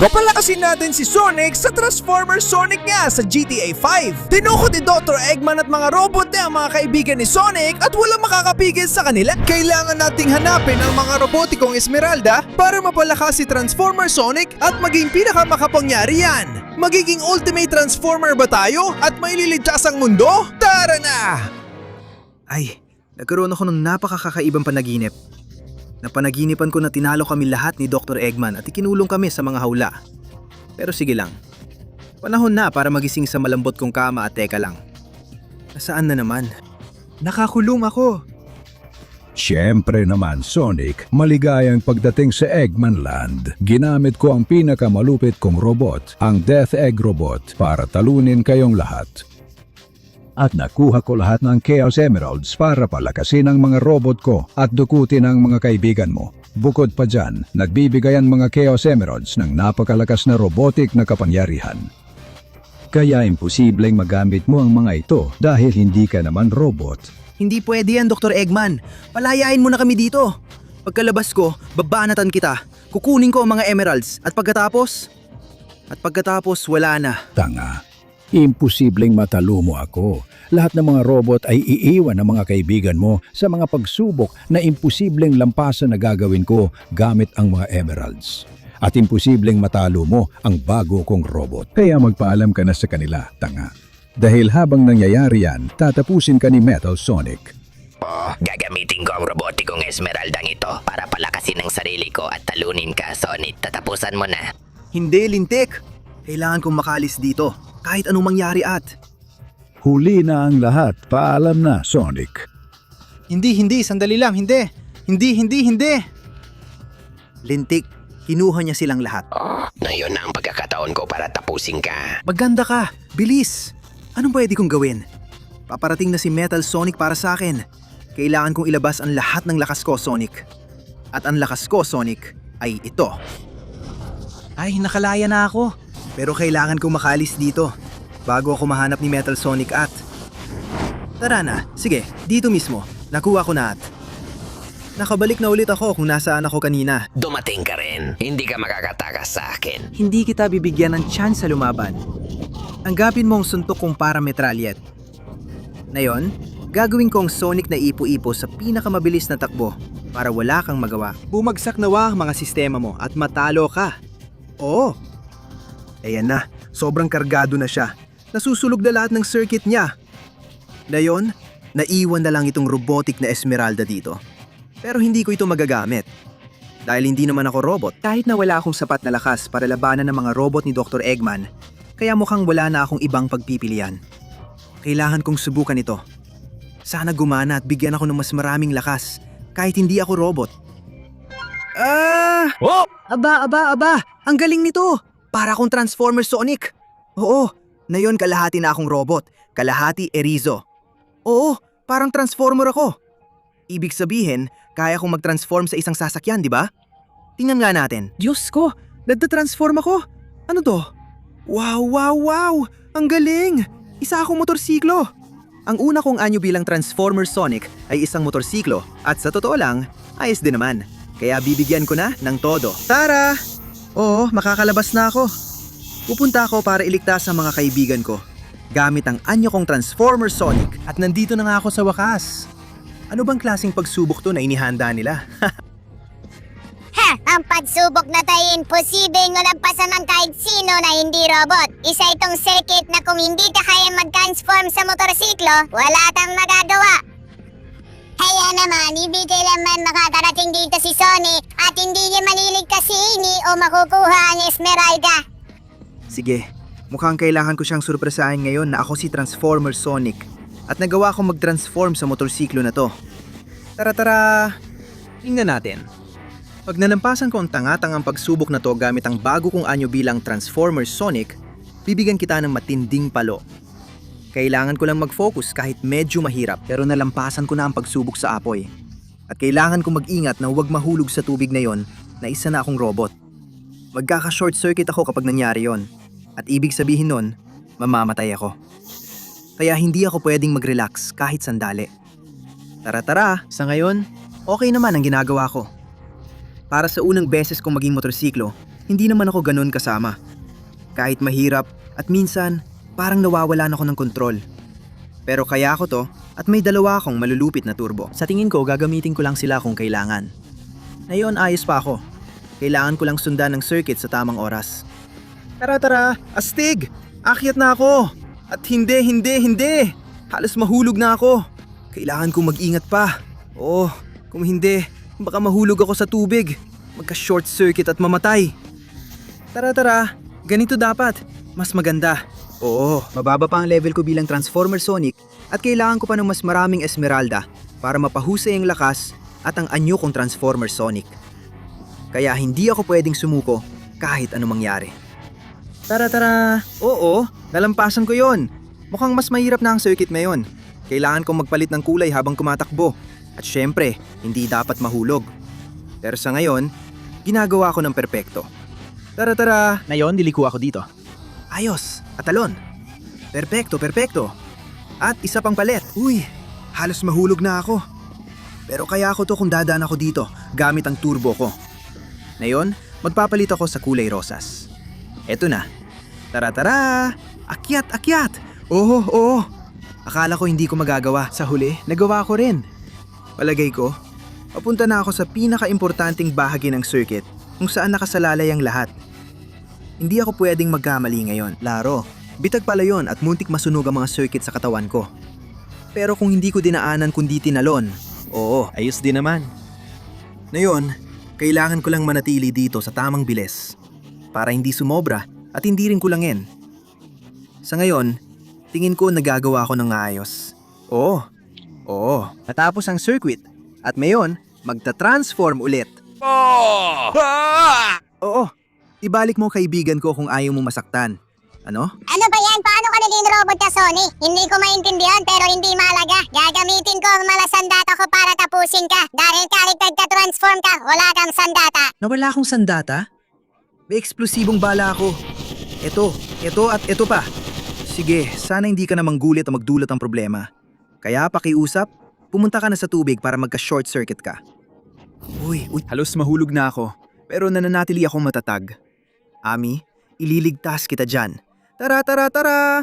Papalakasin natin si Sonic sa Transformer Sonic niya sa GTA 5. Tinukod ni Dr. Eggman at mga robot niya ang mga kaibigan ni Sonic at walang makakapigil sa kanila. Kailangan nating hanapin ang mga robotikong Esmeralda para mapalakas si Transformer Sonic at maging pinakamakapangyari yan. Magiging Ultimate Transformer ba tayo at maililigtas ang mundo? Tara na! Ay, nagkaroon ako ng napakakakaibang panaginip. Napanaginipan ko na tinalo kami lahat ni Dr. Eggman at ikinulong kami sa mga hawla. Pero sige lang. Panahon na para magising sa malambot kong kama at teka lang. Nasaan na naman? Nakakulong ako. Siyempre naman, Sonic, maligayang pagdating sa Eggman Land. Ginamit ko ang pinakamalupit kong robot, ang Death Egg Robot, para talunin kayong lahat. At nakuha ko lahat ng Chaos Emeralds para palakasin ang mga robot ko at dukutin ang mga kaibigan mo. Bukod pa dyan, nagbibigay ang mga Chaos Emeralds ng napakalakas na robotic na kapangyarihan. Kaya imposibleng magamit mo ang mga ito dahil hindi ka naman robot. Hindi pwede yan, Dr. Eggman. Palayain mo na kami dito. Pagkalabas ko, babanatan kita. Kukunin ko ang mga emeralds at pagkatapos wala na. Tanga. Imposibleng matalo mo ako. Lahat ng mga robot ay iiwan ng mga kaibigan mo sa mga pagsubok na imposibleng lampasan na gagawin ko gamit ang mga emeralds. At imposibleng matalo mo ang bago kong robot. Kaya magpaalam ka na sa kanila, tanga. Dahil habang nangyayari yan, tatapusin ka ni Metal Sonic. Gagamitin ko ang robotikong Esmeraldang ito para palakasin ang sarili ko at talunin ka, Sonic. Tatapusan mo na. Hindi, lintik. Kailangan kong makalis dito. Kahit anong mangyari at... Huli na ang lahat. Paalam na, Sonic. Hindi. Sandali lang. Hindi. Lintik, kinuha niya silang lahat. Ngayon na ang pagkakataon ko para tapusin ka. Maganda ka. Bilis. Anong pwede kong gawin? Paparating na si Metal Sonic para sa akin. Kailangan kong ilabas ang lahat ng lakas ko, Sonic. At ang lakas ko, Sonic, ay ito. Ay, nakalaya na ako. Pero kailangan kong makalis dito bago ako mahanap ni Metal Sonic at... Tara na, sige, dito mismo. Nakuha ko na at... Nakabalik na ulit ako kung nasaan ako kanina. Dumating ka rin. Hindi ka makakatakas sa akin. Hindi kita bibigyan ng chance sa lumaban. Anggapin mo ang suntok kong parametralyet. Ngayon, gagawin ko ang Sonic na ipo-ipo sa pinakamabilis na takbo para wala kang magawa. Bumagsak nawa ang mga sistema mo at matalo ka. Oo. Ayan na, sobrang kargado na siya. Nasusulog na lahat ng circuit niya. Ngayon, naiwan na lang itong robotic na Esmeralda dito. Pero hindi ko ito magagamit. Dahil hindi naman ako robot. Kahit na wala akong sapat na lakas para labanan ng mga robot ni Dr. Eggman, kaya mukhang wala na akong ibang pagpipilian. Kailangan kong subukan ito. Sana gumana at bigyan ako ng mas maraming lakas, kahit hindi ako robot. Aba! Ang galing nito! Para akong Transformer Sonic. Oo, ngayon kalahati na akong robot, kalahati Erizo. Oo, parang Transformer ako. Ibig sabihin, kaya kong mag-transform sa isang sasakyan, di ba? Tingnan nga natin. Diyos ko, nagta-transform ako. Ano to? Wow! Ang galing! Isa akong motorsiklo. Ang una kong anyo bilang Transformer Sonic ay isang motorsiklo at sa totoo lang, ayos din naman. Kaya bibigyan ko na ng todo. Tara! Oo, makakalabas na ako. Pupunta ako para iligtas ang mga kaibigan ko gamit ang anyo kong Transformer Sonic at nandito na nga ako sa wakas. Ano bang klaseng pagsubok to na inihanda nila? Ang pagsubok na tayo imposibleng malampasan ng kahit sino na hindi robot. Isa itong circuit na kung hindi ka kaya mag-transform sa motorsiklo, wala tang magagawa. Kaya naman, hindi kailanman makakarating dito si Sonic at hindi niya maliligtasin o makukuha ang Esmeralda. Sige, mukhang kailangan ko siyang surpresahin ngayon na ako si Transformer Sonic at nagawa akong mag-transform sa motorsiklo na to. Tara! Tingnan natin. Pag nalampasan ko ang tanga-tangang pagsubok na to gamit ang bago kong anyo bilang Transformer Sonic, bibigyan kita ng matinding palo. Kailangan ko lang mag-focus kahit medyo mahirap pero nalampasan ko na ang pagsubok sa apoy. At kailangan kong mag-ingat na huwag mahulog sa tubig na yon na isa na akong robot. Magkaka-short circuit ako kapag nangyari yon. At ibig sabihin nun, mamamatay ako. Kaya hindi ako pwedeng mag-relax kahit sandali. Tara, sa ngayon, okay naman ang ginagawa ko. Para sa unang beses kong maging motorsiklo, hindi naman ako ganun kasama. Kahit mahirap at minsan parang nawawalan ako ng kontrol. Pero kaya ko to at may dalawa akong malulupit na turbo. Sa tingin ko gagamitin ko lang sila kung kailangan. Ngayon ayos pa ako. Kailangan ko lang sundan ng circuit sa tamang oras. Tara, astig! Akyat na ako! At hindi! Halos mahulog na ako. Kailangan kong mag-ingat pa. Oo, kung hindi, baka mahulog ako sa tubig. Magka-short circuit at mamatay. Tara, ganito dapat. Mas maganda. Oo, mababa pa ang level ko bilang Transformer Sonic at kailangan ko pa ng mas maraming Esmeralda para mapahusay ang lakas at ang anyo kong Transformer Sonic. Kaya hindi ako pwedeng sumuko kahit anong mangyari. Tara. Oo, nalampasan ko yon. Mukhang mas mahirap na ang circuit ngayon. Kailangan kong magpalit ng kulay habang kumatakbo. At syempre, hindi dapat mahulog. Pero sa ngayon, ginagawa ko ng perpekto. Tara. Ngayon, liliko ako dito. Ayos, at talon. Perpekto. At isa pang palit. Uy, halos mahulog na ako. Pero kaya ako to kung dadaan ako dito gamit ang turbo ko. Ngayon, magpapalit ako sa kulay rosas. Eto na. Tara. Akyat. Oo. Akala ko hindi ko magagawa. Sa huli, nagawa ko rin. Palagay ko, papunta na ako sa pinaka-importanting bahagi ng circuit kung saan nakasalalay ang lahat. Hindi ako pwedeng magkamali ngayon. Laro, bitag pala yon at muntik masunog ang mga circuit sa katawan ko. Pero kung hindi ko dinaanan kundi tinalon, oo, ayos din naman. Ngayon, kailangan ko lang manatili dito sa tamang bilis para hindi sumobra at hindi rin kulangin. Sa ngayon, tingin ko nagagawa ko ng ayos. Oo. Natapos ang circuit at ngayon, magta-transform ulit. Oo. Ibalik mo kaibigan ko kung ayaw mo masaktan. Ano? Ano ba yan? Paano ka naging robot ka, Sonic? Hindi ko maintindihan pero hindi mahalaga. Gagamitin ko ang malasandata ko para tapusin ka. Dahil kahit nagka-transform ka, wala kang sandata. Nawala akong sandata? May eksplosibong bala ako. Ito at ito pa. Sige, sana hindi ka na manggulit o magdulot ang problema. Kaya pakiusap, pumunta ka na sa tubig para magka-short circuit ka. Uy, halos mahulog na ako. Pero nananatili akong matatag. Ami, ililigtas kita dyan. Tara!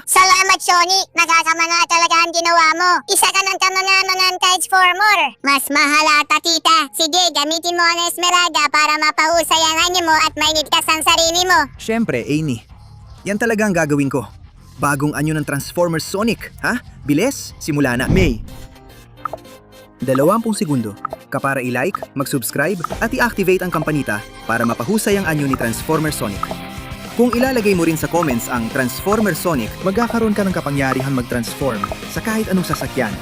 Salamat, Sonic. Nakakama nga talaga ang ginawa mo. Isa ka ng kamangamangan transformer. Mas mahalata, tita. Sige, gamitin mo ang Esmeralda para mapahusay ang anyo mo at mainigtas ang sarili mo. Siyempre, Amy. Yan talaga ang gagawin ko. Bagong anyo ng Transformer Sonic, ha? Bilis, simula na. May 20 segundo ka para i-like, mag-subscribe at i-activate ang kampanita para mapahusay ang anyo ni Transformer Sonic. Kung ilalagay mo rin sa comments ang Transformer Sonic, magkakaroon ka ng kapangyarihan mag-transform sa kahit anong sasakyan.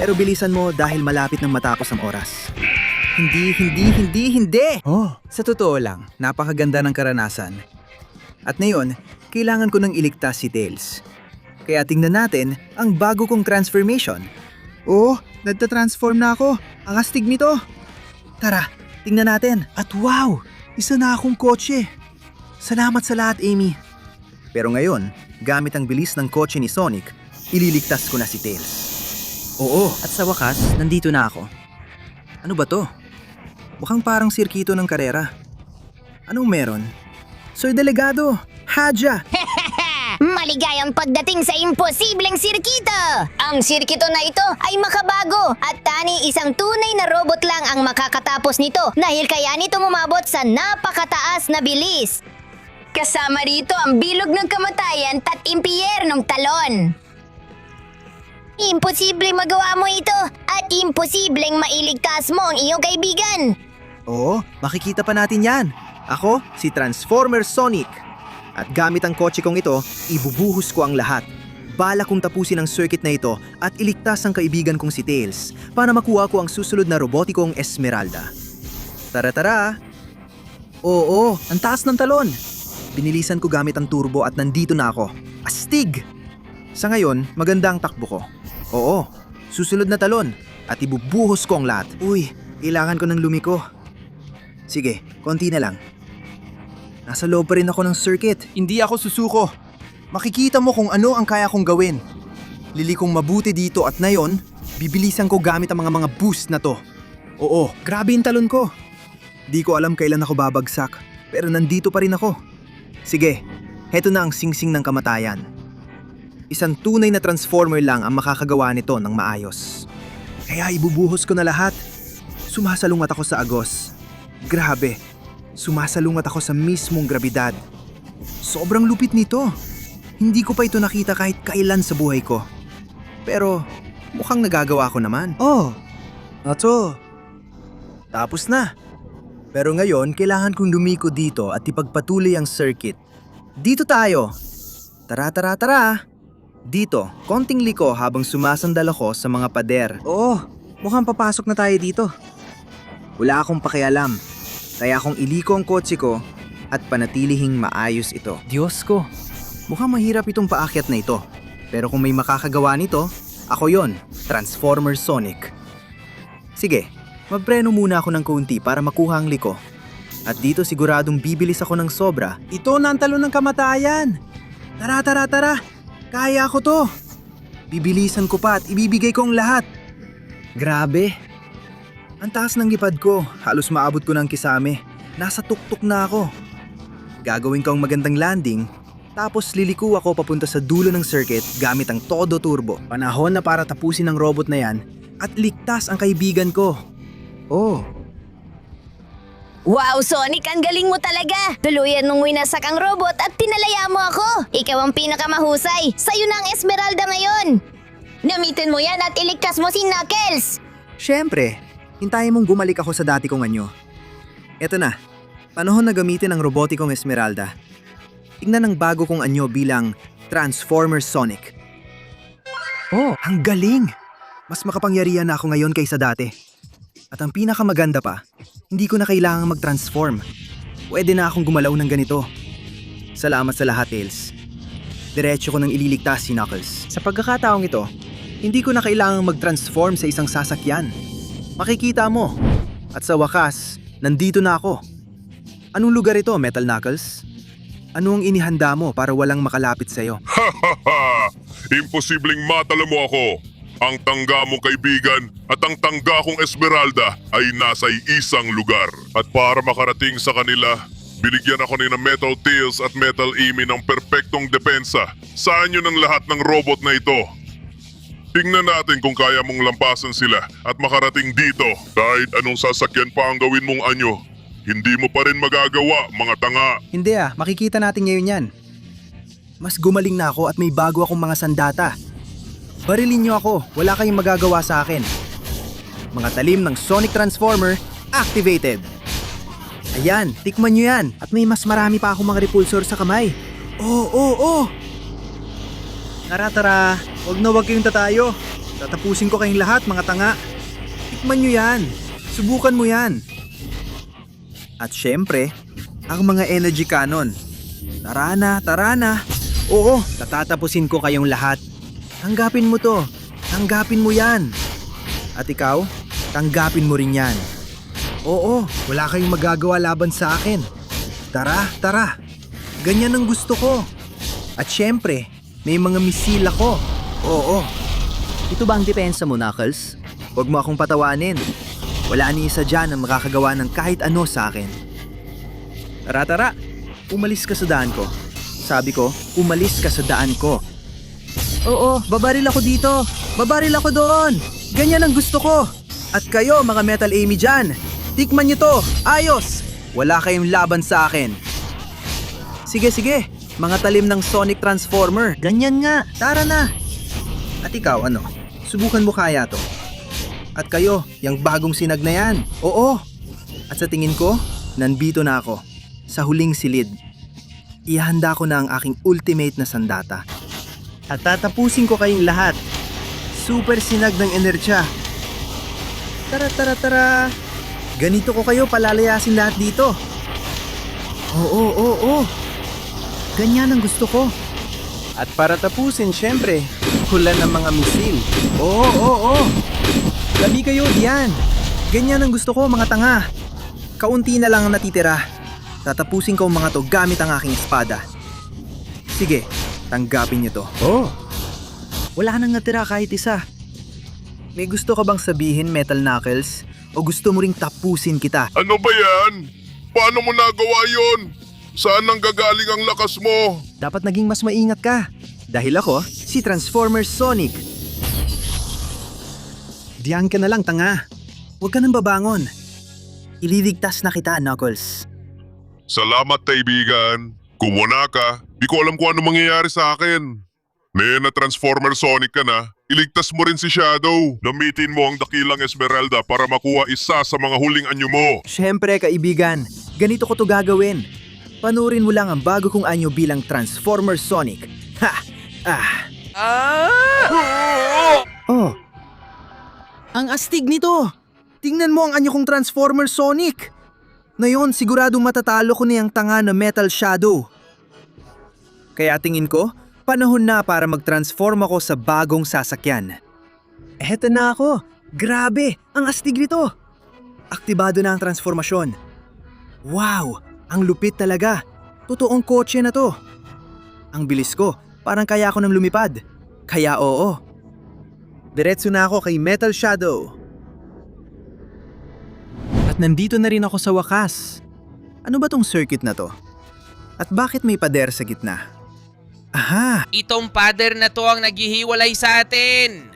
Pero bilisan mo dahil malapit nang matapos ang oras. Hindi! Oh, sa totoo lang, napakaganda ng karanasan. At ngayon, kailangan ko nang iligtas si Tails. Kaya tingnan natin ang bago kong transformation. Oh, nagtatransform na ako. Ang astig nito. Tara, tingnan natin. At wow, isa na akong kotse. Salamat sa lahat, Amy. Pero ngayon, gamit ang bilis ng kotse ni Sonic, ililigtas ko na si Tails. Oo, at sa wakas, nandito na ako. Ano ba to? Mukhang parang sirkito ng karera. Anong meron? Sir Delegado, Hadja! Maligayang pagdating sa imposibleng sirkito! Ang sirkito na ito ay makabago at tani isang tunay na robot lang ang makakatapos nito dahil kaya nito umabot sa napakataas na bilis. Kasama rito ang bilog ng kamatayan at impyernong talon. Imposible magawa mo ito at imposibleng mailigtas mo ang iyong kaibigan. Oo, makikita pa natin yan. Ako, si Transformer Sonic. At gamit ang kotse kong ito, ibubuhos ko ang lahat. Bala kong tapusin ang circuit na ito at iligtas ang kaibigan kong si Tails para makuha ko ang susunod na robotikong Esmeralda. Tara! Oo, ang taas ng talon. Binilisan ko gamit ang turbo at nandito na ako. Astig! Sa ngayon, maganda ang takbo ko. Oo, susunod na talon at ibubuhos ko ang lahat. Uy, kailangan ko ng lumiko. Sige, konti na lang. Nasa loob pa rin ako ng circuit. Hindi ako susuko. Makikita mo kung ano ang kaya kong gawin. Lilikong mabuti dito at ngayon, bibilisan ko gamit ang mga boost na to. Oo, grabe yung talon ko. Di ko alam kailan ako babagsak. Pero nandito pa rin ako. Sige, heto na ang singsing ng kamatayan. Isang tunay na transformer lang ang makakagawa nito ng maayos. Kaya ibubuhos ko na lahat. Sumasalungat ako sa agos. Grabe, sumasalungat ako sa mismong grabidad. Sobrang lupit nito. Hindi ko pa ito nakita kahit kailan sa buhay ko. Pero mukhang nagagawa ko naman. Oh, ato. Tapos na. Pero ngayon, kailangan kong lumiko dito at ipagpatuloy ang circuit. Dito tayo. Tara, tara, tara. Dito, konting liko habang sumasandal ako sa mga pader. Oo, mukhang papasok na tayo dito. Wala akong pakialam. Kaya akong iliko ang kotse ko at panatilihing maayos ito. Diyos ko, mukhang mahirap itong paakyat na ito. Pero kung may makakagawa nito, ako yon, Transformer Sonic. Sige, magpreno muna ako ng kaunti para makuha ang liko. At dito siguradong bibilis ako ng sobra. Ito na ang talon ng kamatayan! Tara, tara, tara! Kaya ko to! Bibilisan ko pa at ibibigay ko ang lahat. Grabe! Ang taas ng lipad ko, halos maabot ko ng kisame. Nasa tuktok na ako. Gagawin ko ang magandang landing, tapos liliko ako papunta sa dulo ng circuit gamit ang todo turbo. Panahon na para tapusin ang robot na yan at ligtas ang kaibigan ko. Oh, Wow, Sonic, ang galing mo talaga! Tuluyan mong winasak ang robot at pinalaya mo ako! Ikaw ang pinakamahusay! Sa'yo na ang Esmeralda ngayon! Gamitin mo yan at iligtas mo si Knuckles! syempre, hintayin mong bumalik ako sa dati kong anyo. Eto na, panahon na gamitin ang robotikong Esmeralda. Tingnan ang bago kong anyo bilang Transformer Sonic. Oh, ang galing! Mas makapangyarihan na ako ngayon kaysa dati. At ang pinakamaganda pa, hindi ko na kailangang mag-transform. Pwede na akong gumalaw ng ganito. Salamat sa lahat, Tails. Diretso ko nang ililigtas si Knuckles. Sa pagkakataong ito, hindi ko na kailangang mag-transform sa isang sasakyan. Makikita mo. At sa wakas, nandito na ako. Anong lugar ito, Metal Knuckles? Ano ang inihanda mo para walang makalapit sa'yo? Imposibleng matalo mo ako. Ang tangga mong kaibigan at ang tangga kong Esmeralda ay nasa isang lugar. At para makarating sa kanila, binigyan ako ni na Metal Tails at Metal Amy ng perpektong depensa. Saan yun ang lahat ng robot na ito? Tingnan natin kung kaya mong lampasan sila at makarating dito. Kahit anong sasakyan pa ang gawin mong anyo, hindi mo pa rin magagawa, mga tanga. Hindi makikita natin ngayon yan. Mas gumaling na ako at may bago akong mga sandata. Barilin niyo ako, wala kayong magagawa sa akin. Mga talim ng Sonic Transformer, activated! Ayan, tikman niyo yan. At may mas marami pa akong mga repulsor sa kamay. Oh! Tara, tara. Huwag na huwag kayong tatayo. Tatapusin ko kayong lahat, mga tanga. Tikman niyo yan. Subukan mo yan. At syempre, ang mga energy cannon. Tara na. Oo, tatatapusin ko kayong lahat. Tanggapin mo to. Tanggapin mo yan. At ikaw, tanggapin mo rin yan. Oo, wala kayong magagawa laban sa akin. Tara. Ganyan ang gusto ko. At syempre, may mga misil ako. Oo. Ito ba ang depensa mo, Knuckles? Huwag mo akong patawanin. Wala ni isa dyan ang makakagawa ng kahit ano sa akin. Tara. Umalis ka sa daan ko. Sabi ko, umalis ka sa daan ko. Oo, babaril ako dito. Babaril ako doon. Ganyan ang gusto ko. At kayo, mga Metal Amy dyan, tikman nyo to. Ayos. Wala kayong laban sa akin. Sige. Mga talim ng Sonic Transformer. Ganyan nga. Tara na. At ikaw, ano? Subukan mo kaya to. At kayo, yung bagong sinag na yan. Oo. At sa tingin ko, nandito na ako. Sa huling silid. Ihanda ko na ang aking ultimate na sandata. At tatapusin ko kayong lahat. Super sinag ng enerhiya. Tara. Ganito ko kayo palalayasin lahat dito. Oo. Ganyan ang gusto ko. At para tapusin, syempre, hula ng mga misil. Oo. Labi kayo diyan. Ganyan ang gusto ko, mga tanga. Kaunti na lang ang natitira. Tatapusin ko ang mga to gamit ang aking espada. Sige, tanggapin niyo to. Oh. Wala nang natira kahit isa. May gusto ka bang sabihin, Metal Knuckles? O gusto mo ring tapusin kita? Ano ba yan? Paano mo nagawa yon? Saan nanggagaling ang lakas mo? Dapat naging mas maingat ka. Dahil ako, si Transformer Sonic. Diyan ka na lang, tanga. Huwag ka nang babangon. Ililigtas na kita, Knuckles. Salamat, kaibigan. Kung wala ka, di ko alam kung ano mangyayari sa akin. Ngayon na Transformer Sonic ka na, iligtas mo rin si Shadow. Gamitin mo ang dakilang Esmeralda para makuha isa sa mga huling anyo mo. Siyempre, kaibigan. Ganito ko to gagawin. Panurin mo lang ang bago kong anyo bilang Transformer Sonic. Ha! Oh! Ang astig nito! Tingnan mo ang anyo kong Transformer Sonic! Ngayon, siguradong matatalo ko niyang tanga na Metal Shadow. Kaya tingin ko, panahon na para mag-transform ako sa bagong sasakyan. Eto na ako! Grabe! Ang astig nito! Aktibado na ang transformasyon. Wow! Ang lupit talaga! Totoong kotse na to! Ang bilis ko, parang kaya ako nang lumipad. Kaya oo. Diretso na ako kay Metal Shadow. At nandito na rin ako sa wakas. Ano ba tong circuit na to? At bakit may pader sa gitna? Aha! Itong pader na to ang naghihiwalay sa atin.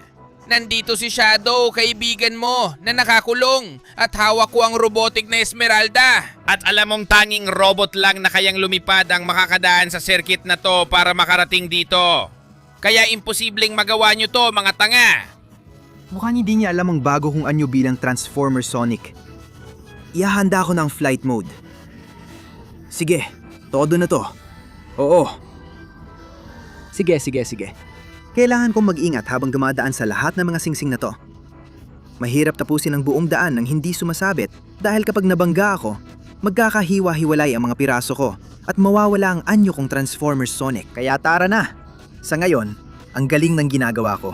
Nandito si Shadow, kaibigan mo, na nakakulong at hawak ko ang robotic na Esmeralda. At alam mong tanging robot lang na kayang lumipad ang makakadaan sa circuit na to para makarating dito. Kaya imposibleng magawa nyo to, mga tanga. Mukhang hindi niya alam ang bago kong anyo bilang Transformer Sonic. Ihahanda ko ng flight mode. Sige, todo na to. Oo. Sige. Kailangan kong mag-ingat habang dumadaan sa lahat ng mga singsing na to. Mahirap tapusin ang buong daan nang hindi sumasabit dahil kapag nabangga ako, magkakahiwa-hiwalay ang mga piraso ko at mawawala ang anyo kong Transformer Sonic. Kaya tara na! Sa ngayon, ang galing ng ginagawa ko.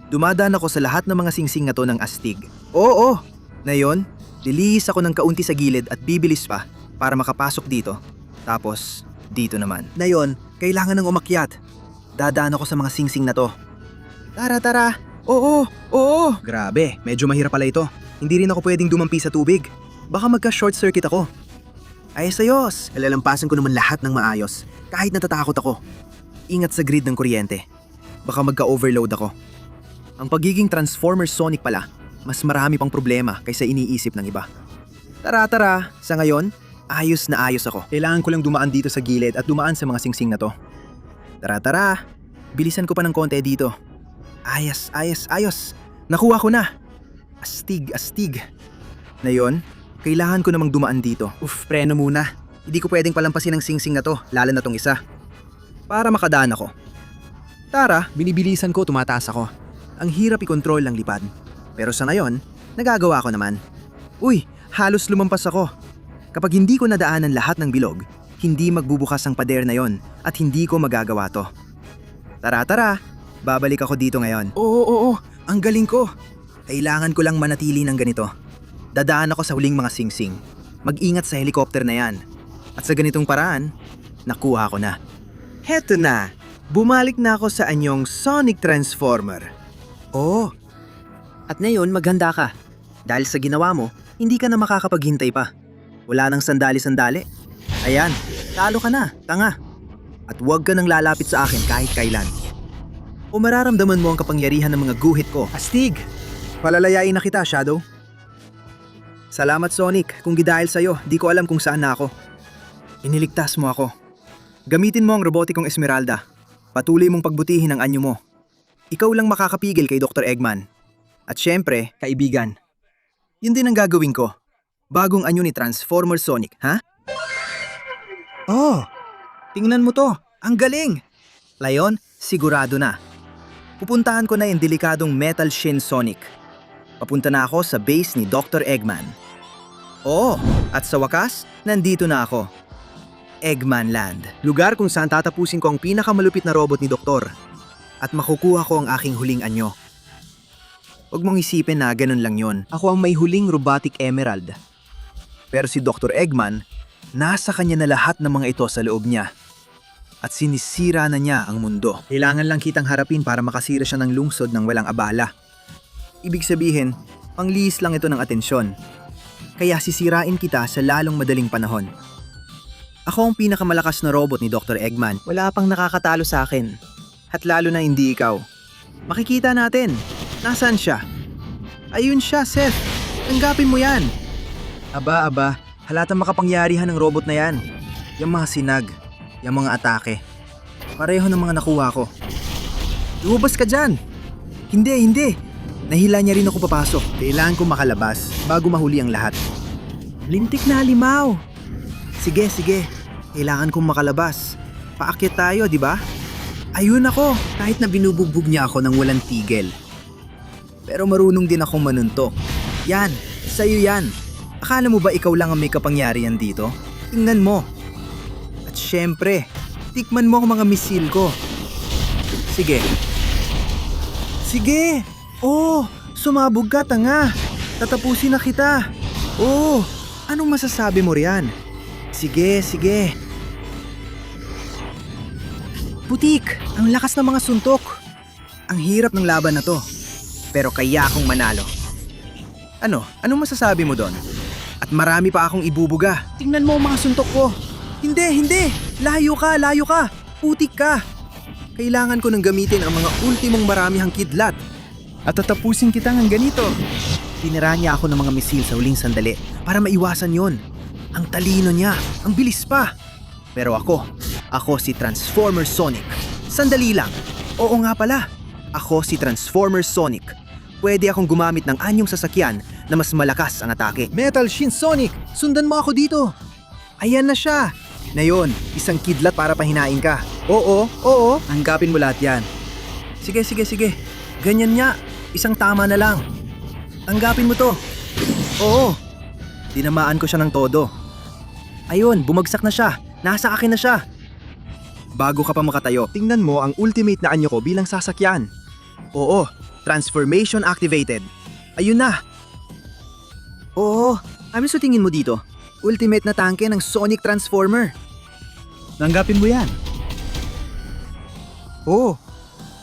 Dumadaan ako sa lahat ng mga singsing na to ng astig. Oo! Ngayon, lilihis ako ng kaunti sa gilid at bibilis pa para makapasok dito. Tapos, dito naman. Ngayon, kailangan ng umakyat. Dadaan ako sa mga singsing na to. Tara! Oo! Grabe, medyo mahirap pala ito. Hindi rin ako pwedeng dumampi sa tubig. Baka magka-short circuit ako. Ayos! Lalampasan ko naman lahat ng maayos, kahit natatakot ako. Ingat sa grid ng kuryente. Baka magka-overload ako. Ang pagiging Transformer Sonic pala, mas marami pang problema kaysa iniisip ng iba. Tara! Sa ngayon, ayos na ayos ako. Kailangan ko lang dumaan dito sa gilid at dumaan sa mga singsing na to. Tara! Bilisan ko pa ng konti dito. Ayos! Nakuha ko na! Astig! Ngayon, kailangan ko namang dumaan dito. Preno muna. Hindi ko pwedeng palampasin ang singsing na to, lalo na tong isa. Para makadaan ako. Tara, binibilisan ko, tumataas ako. Ang hirap i-control ang lipad. Pero sa ngayon, nagagawa ko naman. Uy, halos lumampas ako. Kapag hindi ko nadaanan lahat ng bilog, hindi magbubukas ang pader na yon at hindi ko magagawa to. Tara! Babalik ako dito ngayon. Oo, ang galing ko. Kailangan ko lang manatili ng ganito. Dadaan ako sa huling mga singsing. Mag-ingat sa helicopter na yan. At sa ganitong paraan, nakuha ko na. Heto na! Bumalik na ako sa anyong Sonic Transformer. Oh! At ngayon maghanda ka. Dahil sa ginawa mo, hindi ka na makakapaghintay pa. Wala nang sandali-sandali. Ayan, talo ka na, tanga. At huwag ka nang lalapit sa akin kahit kailan. O mararamdaman mo ang kapangyarihan ng mga guhit ko. Astig! Palalayain na kita, Shadow. Salamat, Sonic. Kung di dahil sa'yo, di ko alam kung saan na ako. Iniligtas mo ako. Gamitin mo ang robotikong Esmeralda. Patuloy mong pagbutihin ang anyo mo. Ikaw lang makakapigil kay Dr. Eggman. At syempre, kaibigan. Yun din ang gagawin ko. Bagong anyo ni Transformer Sonic, ha? Oh! Tingnan mo to! Ang galing! Layon, sigurado na. Pupuntahan ko na yung delikadong Metal Shin Sonic. Papunta na ako sa base ni Dr. Eggman. Oo, at sa wakas, nandito na ako. Eggman Land. Lugar kung saan tatapusin ko ang pinakamalupit na robot ni Doktor. At makukuha ko ang aking huling anyo. Huwag mong isipin na ganun lang yon. Ako ang may huling robotic emerald. Pero si Dr. Eggman, nasa kanya na lahat ng mga ito sa loob niya. At sinisira na niya ang mundo. Kailangan lang kitang harapin para makasira siya ng lungsod ng walang abala. Ibig sabihin, panglihis lang ito ng atensyon. kaya sisirain kita sa lalong madaling panahon. Ako ang pinakamalakas na robot ni Dr. Eggman. Wala pang nakakatalo sa akin. At lalo na hindi ikaw. Makikita natin. Nasaan siya? Ayun siya, Seth. Tanggapin mo yan. Aba, halatang makapangyarihan ng robot na yan. Yung mga sinag, yung mga atake. Pareho ng mga nakuha ko. Lumabas ka dyan! Hindi. Nahila niya rin ako papasok. Kailangan ko makalabas bago mahuli ang lahat. Lintik na halimaw. Sige. Kailangan kong makalabas. Paakyat tayo, di ba? Ayun ako, kahit na binubugbog niya ako ng walang tigil. Pero marunong din akong manuntok. Yan, sa'yo yan. Akala mo ba ikaw lang ang may kapangyarihan dito? Tingnan mo. At syempre, tikman mo ang mga misil ko. Sige. Oh, sumabog ka, tanga. Tatapusin na kita. Oh, anong masasabi mo riyan? Sige. Putik, ang lakas ng mga suntok. Ang hirap ng laban na to. Pero kaya akong manalo. Anong masasabi mo doon? At marami pa akong ibubuga. Tingnan mo ang mga suntok ko. Hindi. Layo ka. Putik ka. Kailangan ko nang gamitin ang mga ultimong maramihang kidlat. At tatapusin kita ng ganito. Tinira niya ako ng mga misil sa huling sandali para maiwasan yon. Ang talino niya, ang bilis pa. Pero ako si Transformer Sonic. Sandali lang. Oo nga pala, ako si Transformer Sonic. Pwede akong gumamit ng anyong sasakyan na mas malakas ang atake. Metal Shin Sonic, sundan mo ako dito. Ayan na siya. Ngayon, isang kidlat para pahinain ka. Oo, anggapin mo lahat yan. Sige. Ganyan niya, isang tama na lang. Tanggapin mo to. Oo. Dinamaan ko siya ng todo. Ayun, bumagsak na siya. Nasa akin na siya. Bago ka pa makatayo, tingnan mo ang ultimate na anyo ko bilang sasakyan. Oo, transformation activated. Ayun na. Oo, so tingin mo dito. Ultimate na tangke ng Sonic Transformer. Tanggapin mo yan. Oo,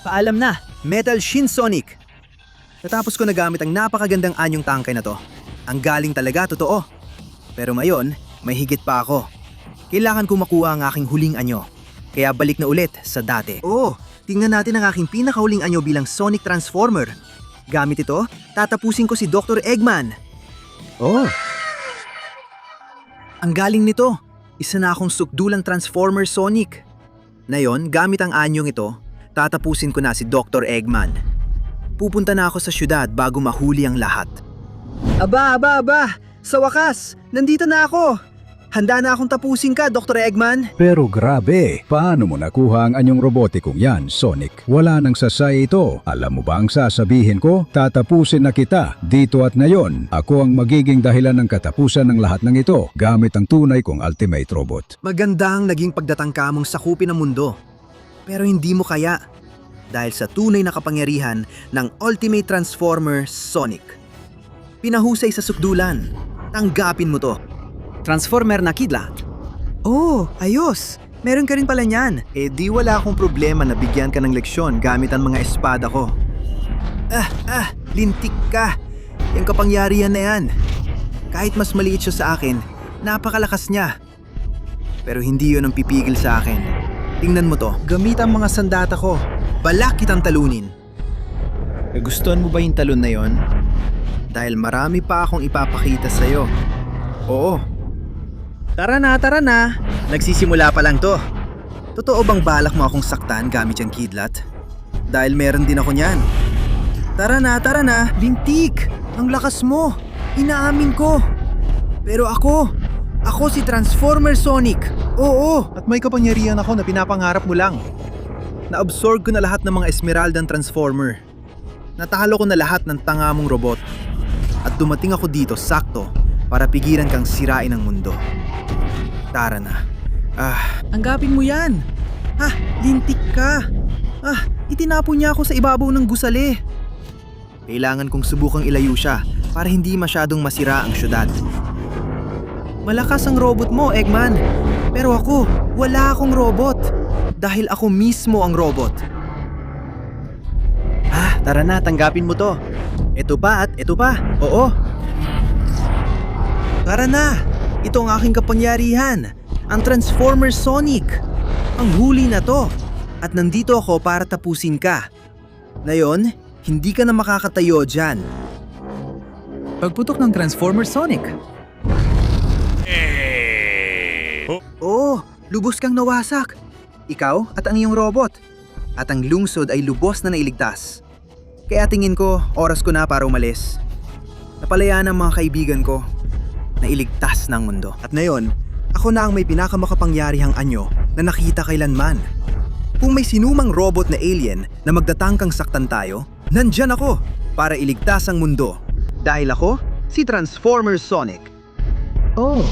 paalam na. Metal Shin Sonic. Natapos ko na gamit ang napakagandang anyong tangke na to. Ang galing talaga, totoo. Pero ngayon, may higit pa ako. Kailangan ko makuha ang aking huling anyo. Kaya balik na ulit sa dati. Tingnan natin ang aking pinakahuling anyo bilang Sonic Transformer. Gamit ito, tatapusin ko si Dr. Eggman. Ang galing nito. Isa na akong sukdulang Transformer Sonic. Ngayon, gamit ang anyong ito, tatapusin ko na si Dr. Eggman. Pupunta na ako sa syudad bago mahuli ang lahat. Aba! Sa wakas, nandito na ako! Handa na akong tapusin ka, Dr. Eggman. Pero grabe, paano mo nakuha ang anyong robotikong yan, Sonic? Wala nang sasay ito. Alam mo ba ang sasabihin ko? Tatapusin na kita. Dito at ngayon, ako ang magiging dahilan ng katapusan ng lahat ng ito gamit ang tunay kong ultimate robot. Maganda ang naging pagdatangka mong sakupin ang mundo. Pero hindi mo kaya dahil sa tunay na kapangyarihan ng Ultimate Transformer Sonic. Pinahusay sa sukdulan. Tanggapin mo to. Transformer na kidlat. Ayos! Meron ka rin pala niyan. Di wala akong problema na bigyan ka ng leksyon gamit ang mga espada ko. Lintik ka. Yung kapangyarihan na yan. Kahit mas maliit siya sa akin, napakalakas niya. Pero hindi yun ang pipigil sa akin. Tingnan mo to. Gamit ang mga sandata ko. Balak kitang talunin. Gustuhan mo ba yung talon na yon? Dahil marami pa akong ipapakita sa'yo. Oo. Tara na. Nagsisimula pa lang to. Totoo bang balak mo akong saktan gamit yung kidlat? Dahil meron din ako niyan. Tara na. Lintik! Ang lakas mo! Inaamin ko! Pero ako si Transformer Sonic! Oo! At may kapangyarihan ako na pinapangarap mo lang. Na-absorb ko na lahat ng mga Esmeraldang Transformer. Natalo ko na lahat ng tanga mong robot. At dumating ako dito sakto para pigilan kang sirain ang mundo. Tara na. Tanggapin mo yan. Lintik ka. Itinapon niya ako sa ibabaw ng gusali. Kailangan kong subukang ilayo siya para hindi masyadong masira ang syudad. Malakas ang robot mo, Eggman. Pero ako, wala akong robot. Dahil ako mismo ang robot. Tara na, tanggapin mo to. Ito pa at ito pa. Oo. Tara na! Ito ang aking kapangyarihan, ang Transformer Sonic. Ang huli na to. At nandito ako para tapusin ka. Ngayon, hindi ka na makakatayo dyan. Pagputok ng Transformer Sonic. Oh, lubos kang nawasak. Ikaw at ang iyong robot. At ang lungsod ay lubos na nailigtas. Kaya tingin ko, oras ko na para umalis. Napalayaan ang mga kaibigan ko na iligtas ng mundo. At ngayon, ako na ang may pinakamakapangyarihang anyo na nakita kailanman. Kung may sinumang robot na alien na magtatangkang saktan tayo, nandyan ako para iligtas ang mundo. Dahil ako, si Transformer Sonic. Oh.